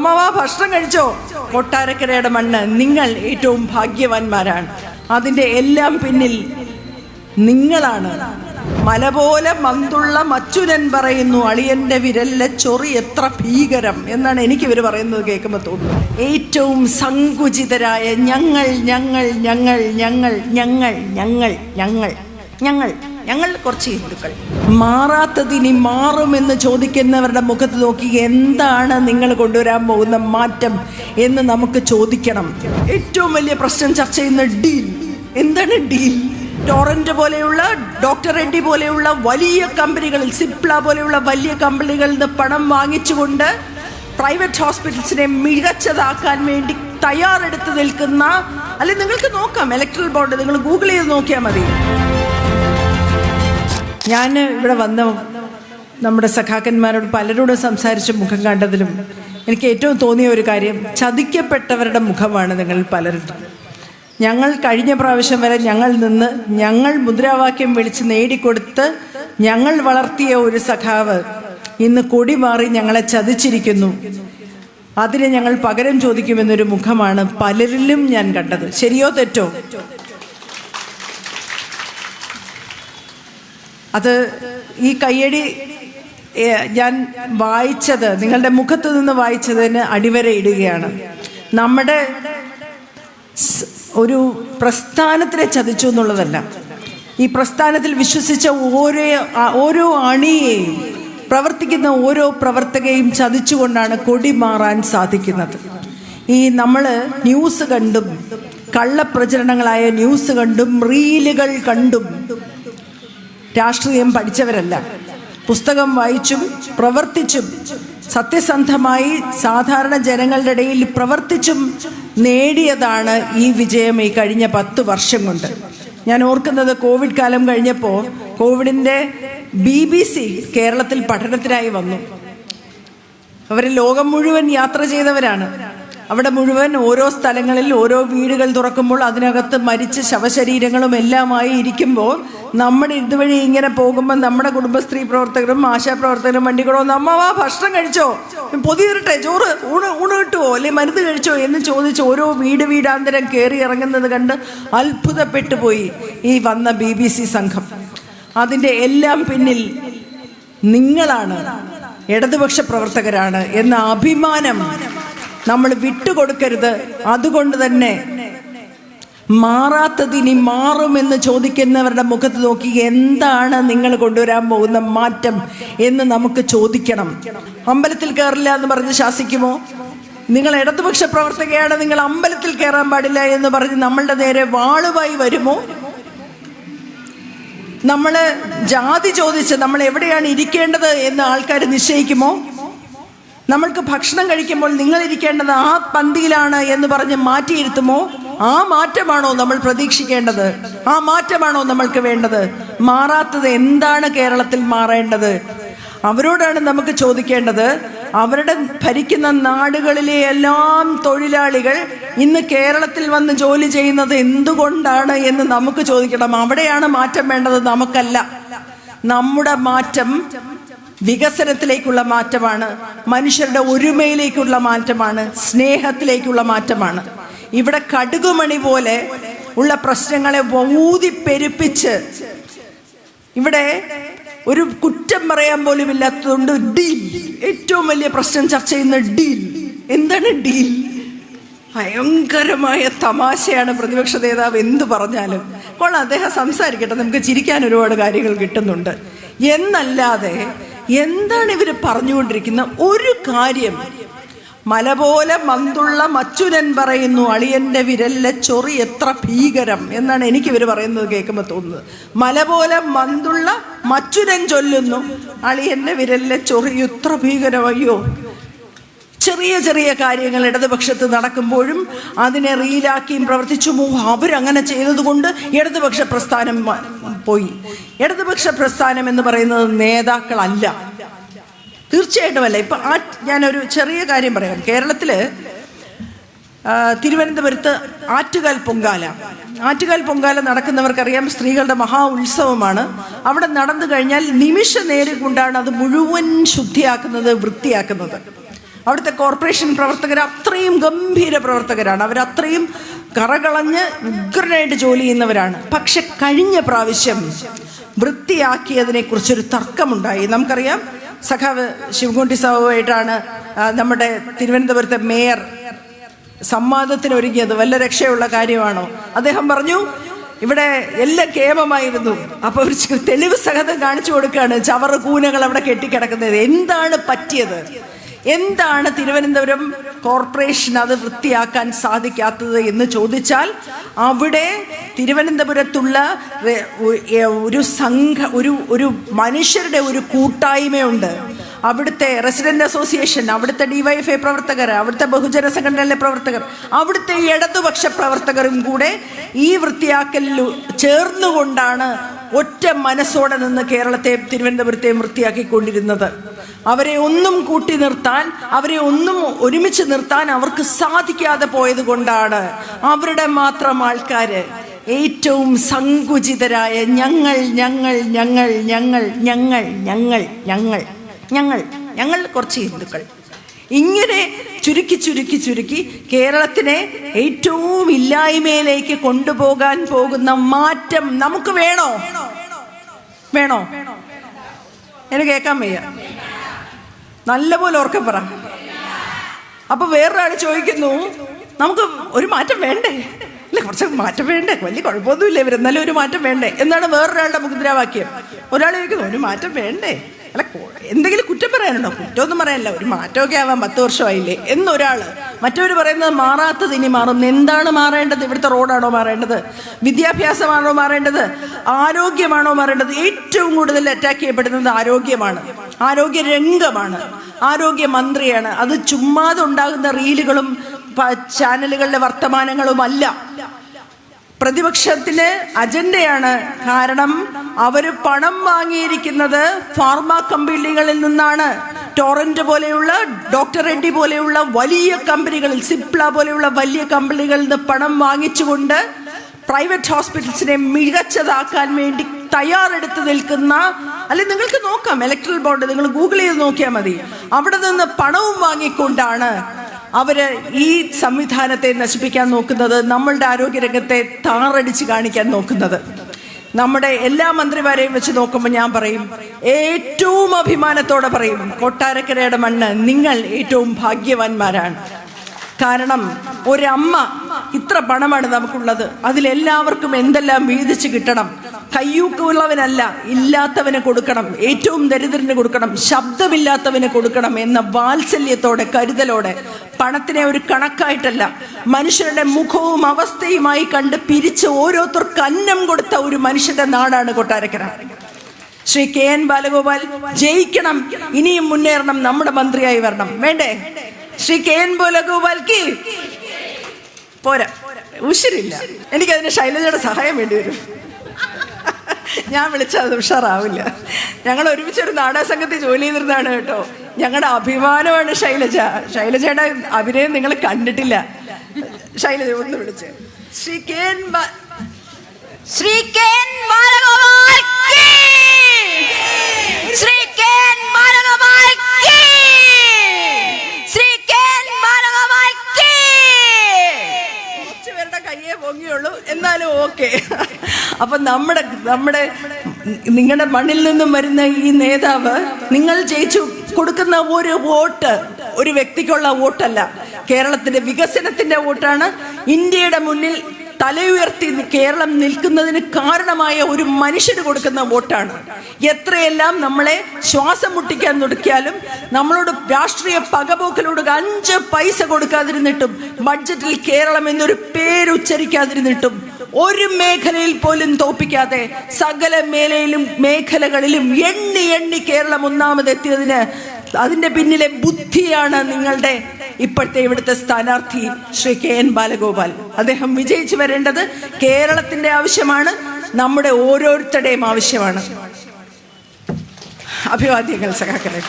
അമ്മാവാ ഭക്ഷണം കഴിച്ചോ? കൊട്ടാരക്കരയുടെ മണ്ണ്, നിങ്ങൾ ഏറ്റവും ഭാഗ്യവാന്മാരാണ്. അതിൻ്റെ എല്ലാം പിന്നിൽ നിങ്ങളാണ്. മല പോലെ മന്തുള്ള മച്ചുരൻ പറയുന്നു, അളിയന്റെ വിരലിലെ ചൊറി എത്ര ഭീകരം എന്നാണ് എനിക്ക് ഇവർ പറയുന്നത് കേൾക്കുമ്പോൾ തോന്നുന്നു. ഏറ്റവും സങ്കുചിതരായ ഞങ്ങൾ ഞങ്ങൾ ഞങ്ങൾ ഞങ്ങൾ ഞങ്ങൾ ഞങ്ങൾ ഞങ്ങൾ ഞങ്ങൾ ഞങ്ങൾ കുറച്ച് ഹിന്ദുക്കൾ മാറാത്തതിനി മാറുമെന്ന് ചോദിക്കുന്നവരുടെ മുഖത്ത് നോക്കി എന്താണ് നിങ്ങൾ കൊണ്ടുവരാൻ പോകുന്ന മാറ്റം എന്ന് നമുക്ക് ചോദിക്കണം. ഏറ്റവും വലിയ പ്രശ്നം ചർച്ച ചെയ്യുന്ന ഡീൽ. എന്താണ് ഡീൽ? ടോറന്റ് പോലെയുള്ള, ഡോക്ടർ റെഡ്ഡി പോലെയുള്ള വലിയ കമ്പനികളിൽ, സിപ്ല പോലെയുള്ള വലിയ കമ്പനികളിൽ നിന്ന് പണം വാങ്ങിച്ചുകൊണ്ട് പ്രൈവറ്റ് ഹോസ്പിറ്റൽസിനെ മികച്ചതാക്കാൻ വേണ്ടി തയ്യാറെടുത്ത് നിൽക്കുന്ന, അല്ലെങ്കിൽ നിങ്ങൾക്ക് നോക്കാം ഇലക്ട്രൽ ബോണ്ട്, നിങ്ങൾ ഗൂഗിൾ ചെയ്ത് നോക്കിയാൽ മതി. ഞാൻ ഇവിടെ വന്ന നമ്മുടെ സഖാക്കന്മാരോട് പലരോടും സംസാരിച്ച മുഖം കണ്ടതിലും എനിക്ക് ഏറ്റവും തോന്നിയ ഒരു കാര്യം, ചതിക്കപ്പെട്ടവരുടെ മുഖമാണ് നിങ്ങൾ പലരും. ഞങ്ങൾ കഴിഞ്ഞ പ്രാവശ്യം വരെ ഞങ്ങൾ മുദ്രാവാക്യം വിളിച്ച് നേടിക്കൊടുത്ത് ഞങ്ങൾ വളർത്തിയ ഒരു സഖാവ് ഇന്ന് കൊടി മാറി ഞങ്ങളെ ചതിച്ചിരിക്കുന്നു. അതിന് ഞങ്ങൾ പകരം ചോദിക്കുമെന്നൊരു മുഖമാണ് പലരിലും ഞാൻ കണ്ടത്. ശരിയോ തെറ്റോ? അത് ഈ കയ്യടി ഞാൻ വായിച്ചത്, നിങ്ങളുടെ മുഖത്ത് നിന്ന് വായിച്ചതിന് അടിവരയിടുകയാണ്. നമ്മുടെ ഒരു പ്രസ്ഥാനത്തിനെ ചതിച്ചു എന്നുള്ളതല്ല, ഈ പ്രസ്ഥാനത്തിൽ വിശ്വസിച്ച ഓരോ അണിയെയും, പ്രവർത്തിക്കുന്ന ഓരോ പ്രവർത്തകയും ചതിച്ചുകൊണ്ടാണ് കൊടി മാറാൻ സാധിക്കുന്നത്. ഈ നമ്മൾ ന്യൂസ് കണ്ടും, കള്ളപ്രചരണങ്ങളായ ന്യൂസ് കണ്ടും, റീലുകൾ കണ്ടും രാഷ്ട്രീയം പഠിച്ചവരല്ല. പുസ്തകം വായിച്ചും പ്രവർത്തിച്ചും സത്യസന്ധമായി സാധാരണ ജനങ്ങളുടെ ഇടയിൽ പ്രവർത്തിച്ചും നേടിയതാണ് ഈ വിജയം ഈ കഴിഞ്ഞ 10 വർഷം കൊണ്ട്. ഞാൻ ഓർക്കുന്നത്, കോവിഡ് കാലം കഴിഞ്ഞപ്പോൾ കോവിഡിൻ്റെ BBC കേരളത്തിൽ പഠനത്തിനായി വന്നു. അവർ ലോകം മുഴുവൻ യാത്ര ചെയ്തവരാണ്. അവിടെ മുഴുവൻ ഓരോ സ്ഥലങ്ങളിൽ ഓരോ വീടുകൾ തുറക്കുമ്പോൾ അതിനകത്ത് മരിച്ച ശവശരീരങ്ങളും എല്ലാമായി ഇരിക്കുമ്പോൾ നമ്മുടെ ഇതുവഴി ഇങ്ങനെ പോകുമ്പോൾ നമ്മുടെ കുടുംബശ്രീ പ്രവർത്തകരും ആശാപ്രവർത്തകരും വണ്ടി കൊണ്ടുവന്ന് അമ്മാവാ ഭക്ഷണം കഴിച്ചോ, പൊതിയിരട്ടെ, ചോറ് ഊണ് കിട്ടുമോ, അല്ലെങ്കിൽ മരുന്ന് കഴിച്ചോ എന്ന് ചോദിച്ച് ഓരോ വീടാന്തരം കയറി ഇറങ്ങുന്നത് കണ്ട് അത്ഭുതപ്പെട്ടു പോയി ഈ വന്ന BBC സംഘം. അതിൻ്റെ എല്ലാം പിന്നിൽ നിങ്ങളാണ്, ഇടതുപക്ഷ പ്രവർത്തകരാണ് എന്ന അഭിമാനം നമ്മൾ വിട്ടുകൊടുക്കരുത്. അതുകൊണ്ട് തന്നെ മാറാത്തതിനി മാറുമെന്ന് ചോദിക്കുന്നവരുടെ മുഖത്ത് നോക്കി എന്താണ് നിങ്ങൾ കൊണ്ടുവരാൻ പോകുന്ന മാറ്റം എന്ന് നമുക്ക് ചോദിക്കണം. അമ്പലത്തിൽ കയറില്ല എന്ന് പറഞ്ഞ് ശാസിക്കുമോ? നിങ്ങൾ ഇടതുപക്ഷ പ്രവർത്തകയാണ്, നിങ്ങൾ അമ്പലത്തിൽ കയറാൻ പാടില്ല എന്ന് പറഞ്ഞ് നമ്മളുടെ നേരെ വാളുമായി വരുമോ? നമ്മൾ ജാതി ചോദിച്ച് നമ്മൾ എവിടെയാണ് ഇരിക്കേണ്ടത് എന്ന് ആൾക്കാർ നിശ്ചയിക്കുമോ? നമ്മൾക്ക് ഭക്ഷണം കഴിക്കുമ്പോൾ നിങ്ങൾ ഇരിക്കേണ്ടത് ആ പന്തിയിലാണ് എന്ന് പറഞ്ഞ് മാറ്റിയിരുത്തുമോ? ആ മാറ്റമാണോ നമ്മൾ പ്രതീക്ഷിക്കേണ്ടത്? ആ മാറ്റമാണോ നമ്മൾക്ക് വേണ്ടത്? മാറാത്തത് എന്താണ് കേരളത്തിൽ മാറേണ്ടത്? അവരോടാണ് നമുക്ക് ചോദിക്കേണ്ടത്. അവരുടെ ഭരിക്കുന്ന നാടുകളിലെ എല്ലാം തൊഴിലാളികൾ ഇന്ന് കേരളത്തിൽ വന്ന് ജോലി ചെയ്യുന്നത് എന്തുകൊണ്ടാണ് എന്ന് നമുക്ക് ചോദിക്കണം. അവിടെയാണ് മാറ്റം വേണ്ടത്, നമുക്കല്ല. നമ്മുടെ മാറ്റം വികസനത്തിലേക്കുള്ള മാറ്റമാണ്, മനുഷ്യരുടെ ഒരുമയിലേക്കുള്ള മാറ്റമാണ്, സ്നേഹത്തിലേക്കുള്ള മാറ്റമാണ്. ഇവിടെ കടുകുമണി പോലെ ഉള്ള പ്രശ്നങ്ങളെ ഊതിപ്പെരുപ്പിച്ച് ഇവിടെ ഒരു കുറ്റം പറയാൻ പോലും ഇല്ലാത്തതുകൊണ്ട് ഡീൽ, ഏറ്റവും വലിയ പ്രശ്നം ചർച്ച ചെയ്യുന്ന ഡീൽ. എന്താണ് ഡീൽ? ഭയങ്കരമായ തമാശയാണ് പ്രതിപക്ഷ നേതാവ് എന്ത് പറഞ്ഞാലും. അപ്പോൾ അദ്ദേഹം സംസാരിക്കട്ടെ, നമുക്ക് ചിരിക്കാൻ ഒരുപാട് കാര്യങ്ങൾ കിട്ടുന്നുണ്ട് എന്നല്ലാതെ എന്താണ് ഇവർ പറഞ്ഞുകൊണ്ടിരിക്കുന്ന ഒരു കാര്യം? മല പോലെ മന്തുള്ള മച്ചുരൻ പറയുന്നു, അളിയന്റെ വിരലിലെ ചൊറി എത്ര ഭീകരം എന്നാണ് എനിക്ക് ഇവർ പറയുന്നത് കേൾക്കുമ്പോൾ തോന്നുന്നത്. മല പോലെ മന്തുള്ള മച്ചുരൻ ചൊല്ലുന്നു, അളിയന്റെ വിരലിലെ ചൊറി എത്ര ഭീകരം. അയ്യോ, ചെറിയ ചെറിയ കാര്യങ്ങൾ ഇടതുപക്ഷത്ത് നടക്കുമ്പോഴും അതിനെ റീലാക്കിയും പ്രവർത്തിച്ചും അവരങ്ങനെ ചെയ്തതുകൊണ്ട് ഇടതുപക്ഷ പ്രസ്ഥാനം പോയി. ഇടതുപക്ഷ പ്രസ്ഥാനം എന്ന് പറയുന്നത് നേതാക്കളല്ല, തീർച്ചയായിട്ടുമല്ല. ഇപ്പം ഞാനൊരു ചെറിയ കാര്യം പറയാം. കേരളത്തിൽ തിരുവനന്തപുരത്ത് ആറ്റുകാൽ പൊങ്കാല നടക്കുന്നവർക്കറിയാം, സ്ത്രീകളുടെ മഹാ ഉത്സവമാണ്. അവിടെ നടന്നു കഴിഞ്ഞാൽ നിമിഷ നേരം കൊണ്ടാണ് അത് മുഴുവൻ ശുദ്ധിയാക്കുന്നത്, വൃത്തിയാക്കുന്നത്. അവിടുത്തെ കോർപ്പറേഷൻ പ്രവർത്തകർ അത്രയും ഗംഭീര പ്രവർത്തകരാണ്. അവരത്രയും കറകളഞ്ഞ് ഉഗ്രനായിട്ട് ജോലി ചെയ്യുന്നവരാണ്. പക്ഷെ കഴിഞ്ഞ പ്രാവശ്യം വൃത്തിയാക്കിയതിനെ കുറിച്ചൊരു തർക്കമുണ്ടായി. നമുക്കറിയാം, സഖാവ് ശിവൻകുട്ടി സാവുമായിട്ടാണ് നമ്മുടെ തിരുവനന്തപുരത്തെ മേയർ സംവാദത്തിനൊരുങ്ങിയത്. വല്ല രക്ഷയുള്ള കാര്യമാണോ? അദ്ദേഹം പറഞ്ഞു ഇവിടെ എല്ലാം കേമമായിരുന്നു. അപ്പൊ ഒരു തെളിവ് സഹിതം കാണിച്ചു കൊടുക്കുകയാണ് ചവറ് കൂനകൾ അവിടെ കെട്ടിക്കിടക്കുന്നത്. എന്താണ് പറ്റിയത്? എന്താണ് തിരുവനന്തപുരം കോർപ്പറേഷൻ അത് വൃത്തിയാക്കാൻ സാധിക്കാത്തത് എന്ന് ചോദിച്ചാൽ, അവിടെ തിരുവനന്തപുരത്തുള്ള ഒരു മനുഷ്യരുടെ ഒരു കൂട്ടായ്മയുണ്ട്. അവിടുത്തെ റെസിഡന്റ് അസോസിയേഷൻ, അവിടുത്തെ ഡിവൈഎഫ്ഐ പ്രവർത്തകർ, അവിടുത്തെ ബഹുജന സംഘടനയിലെ പ്രവർത്തകർ, അവിടുത്തെ ഇടതുപക്ഷ പ്രവർത്തകരും കൂടെ ഈ വൃത്തിയാക്കലിൽ ചേർന്നുകൊണ്ടാണ് ഒറ്റ മനസ്സോടെ നിന്ന് കേരളത്തെ തിരുവനന്തപുരത്തെയും വൃത്തിയാക്കിക്കൊണ്ടിരുന്നത്. അവരെ ഒന്നും കൂട്ടി നിർത്താൻ, അവരെ ഒന്നും ഒരുമിച്ച് നിർത്താൻ അവർക്ക് സാധിക്കാതെ പോയത് കൊണ്ടാണ് അവരുടെ മാത്രം ആൾക്കാര് ഏറ്റവും സങ്കുചിതരായ ഞങ്ങൾ ഞങ്ങൾ ഞങ്ങൾ ഞങ്ങൾ ഞങ്ങൾ ഞങ്ങൾ ഞങ്ങൾ ഞങ്ങൾ ഞങ്ങൾ കുറച്ച് ഹിന്ദുക്കൾ ഇങ്ങനെ ചുരുക്കി ചുരുക്കി ചുരുക്കി കേരളത്തിനെ ഏറ്റവും ഇല്ലായ്മയിലേക്ക് കൊണ്ടുപോകാൻ പോകുന്ന മാറ്റം നമുക്ക് വേണോ? വേണോ? എനിക്ക് കേൾക്കാൻ വയ്യ, നല്ലപോലെ ഓർക്കം പറ. അപ്പൊ വേറൊരാൾ ചോദിക്കുന്നു, നമുക്ക് ഒരു മാറ്റം വേണ്ടേ? അല്ല, കുറച്ച് മാറ്റം വേണ്ടേ? വലിയ കുഴപ്പമൊന്നുമില്ല, ഇവരെന്നാലും ഒരു മാറ്റം വേണ്ടേ എന്നാണ് വേറൊരാളുടെ മുദ്രാവാക്യം. ഒരാൾ ചോദിക്കുന്നു, ഒരു മാറ്റം വേണ്ടേ? അല്ല, എന്തെങ്കിലും കുറ്റം പറയാനുണ്ടോ? കുറ്റമൊന്നും പറയാനില്ല, ഒരു മാറ്റമൊക്കെ ആവാൻ 10 വർഷമായില്ലേ എന്നൊരാള്. മറ്റവർ പറയുന്നത് മാറാത്തത് ഇനി മാറും. എന്താണ് മാറേണ്ടത്? ഇവിടുത്തെ റോഡാണോ മാറേണ്ടത്? വിദ്യാഭ്യാസമാണോ മാറേണ്ടത്? ആരോഗ്യമാണോ മാറേണ്ടത്? ഏറ്റവും കൂടുതൽ അറ്റാക്ക് ചെയ്യപ്പെടുന്നത് ആരോഗ്യമാണ്, ആരോഗ്യ രംഗമാണ്, ആരോഗ്യമന്ത്രിയാണ്. അത് ചുമ്മാതെ ഉണ്ടാകുന്ന റീലുകളും ചാനലുകളിലെ വർത്തമാനങ്ങളുമല്ല, പ്രതിപക്ഷത്തിന് അജണ്ടയാണ്. കാരണം അവര് പണം വാങ്ങിയിരിക്കുന്നത് ഫാർമ കമ്പനികളിൽ നിന്നാണ്. ടോറന്റ് പോലെയുള്ള, ഡോക്ടർ റെഡ്ഡി പോലെയുള്ള വലിയ കമ്പനികളിൽ, സിപ്ല പോലെയുള്ള വലിയ കമ്പനികളിൽ നിന്ന് പണം വാങ്ങിച്ചുകൊണ്ട് പ്രൈവറ്റ് ഹോസ്പിറ്റൽസിനെ മികച്ചതാക്കാൻ വേണ്ടി തയ്യാറെടുത്ത് നിൽക്കുന്ന, അല്ലെങ്കിൽ നിങ്ങൾക്ക് നോക്കാം, ഇലക്ട്രൽ ബോണ്ട് നിങ്ങൾ ഗൂഗിൾ ചെയ്ത് നോക്കിയാൽ മതി. അവിടെ നിന്ന് പണവും വാങ്ങിക്കൊണ്ടാണ് അവര് ഈ സംവിധാനത്തെ നശിപ്പിക്കാൻ നോക്കുന്നത്, നമ്മളുടെ ആരോഗ്യരംഗത്തെ താറടിച്ച് കാണിക്കാൻ നോക്കുന്നത്. നമ്മുടെ എല്ലാ മന്ത്രിമാരെയും വെച്ച് നോക്കുമ്പോൾ ഞാൻ പറയും, ഏറ്റവും അഭിമാനത്തോടെ പറയും, കൊട്ടാരക്കരയുടെ മണ്ണ് നിങ്ങൾ ഏറ്റവും ഭാഗ്യവാന്മാരാണ്. കാരണം ഒരമ്മ, ഇത്ര പണമാണ് നമുക്കുള്ളത്, അതിലെല്ലാവർക്കും എന്തെല്ലാം വീതിച്ച് കിട്ടണം. കയ്യൂക്കുള്ളവനല്ല, ഇല്ലാത്തവന് കൊടുക്കണം, ഏറ്റവും ദരിദ്രന് കൊടുക്കണം, ശബ്ദമില്ലാത്തവന് കൊടുക്കണം എന്ന വാത്സല്യത്തോടെ, കരുതലോടെ, പണത്തിനെ ഒരു കണക്കായിട്ടല്ല, മനുഷ്യരുടെ മുഖവും അവസ്ഥയുമായി കണ്ട് പിരിച്ച് ഓരോരുത്തർക്ക് അന്നം കൊടുത്ത ഒരു മനുഷ്യന്റെ നാടാണ് കൊട്ടാരക്കര. ശ്രീ KN ബാലഗോപാൽ ജയിക്കണം, ഇനിയും മുന്നേറണം, നമ്മുടെ മന്ത്രിയായി വരണം. വേണ്ടേ? ശ്രീ KN ബാലഗോപാൽക്ക് പോരാ, ഉശിരില്ല. എനിക്കതിന് ശൈലജയുടെ സഹായം വേണ്ടി വരും. ഞാൻ വിളിച്ചാൽ അത് ഉഷാറാവില്ല. ഞങ്ങൾ ഒരുമിച്ചൊരു നാടക സംഘത്തിൽ ജോലി ചെയ്തിരുന്നതാണ് കേട്ടോ. ഞങ്ങളുടെ അഭിമാനമാണ് ശൈലജ. ശൈലജയുടെ അഭിനയം നിങ്ങൾ കണ്ടിട്ടില്ല. ശൈലജ ഒന്ന് വിളിച്ച്. Shri KN Balagopal, Shri KN Balagopal, Shri KN Balagopal. കുറച്ചുപേരുടെ കയ്യേ പൊങ്ങിയുള്ളൂ, എന്നാലും ഓക്കെ. അപ്പൊ നമ്മുടെ നിങ്ങളുടെ മണ്ണിൽ നിന്നും വരുന്ന ഈ നേതാവ്, നിങ്ങൾ ജയിച്ചു കൊടുക്കുന്ന ഒരു വോട്ട് ഒരു വ്യക്തിക്കുള്ള വോട്ടല്ല, കേരളത്തിന്റെ വികസനത്തിന്റെ വോട്ടാണ്. ഇന്ത്യയുടെ മുന്നിൽ തലയുയർത്തി കേരളം നിൽക്കുന്നതിന് കാരണമായ ഒരു മനുഷ്യന് കൊടുക്കുന്ന വോട്ടാണ്. എത്രയെല്ലാം നമ്മളെ ശ്വാസം മുട്ടിക്കാൻ നോക്കിയാലും, നമ്മളോട് രാഷ്ട്രീയ പകപോക്കലോട് 5 പൈസ കൊടുക്കാതിരുന്നിട്ടും, ബഡ്ജറ്റിൽ കേരളം എന്നൊരു പേരുച്ചരിക്കാതിരുന്നിട്ടും, ഒരു മേഖലയിൽ പോലും തോപ്പിക്കാതെ സകല മേഖലകളിലും എണ്ണി എണ്ണി കേരളം ഒന്നാമതെത്തിയതിന് അതിന്റെ പിന്നിലെ ബുദ്ധിയാണ് നിങ്ങളുടെ ഇപ്പോഴത്തെ ഇവിടുത്തെ സ്ഥാനാർത്ഥി ശ്രീ KN ബാലഗോപാൽ. അദ്ദേഹം വിജയിച്ചു വരേണ്ടത് കേരളത്തിന്റെ ആവശ്യമാണ്, നമ്മുടെ ഓരോരുത്തരുടെയും ആവശ്യമാണ്. അഭിവാദ്യങ്ങൾ സഖാക്കളെ.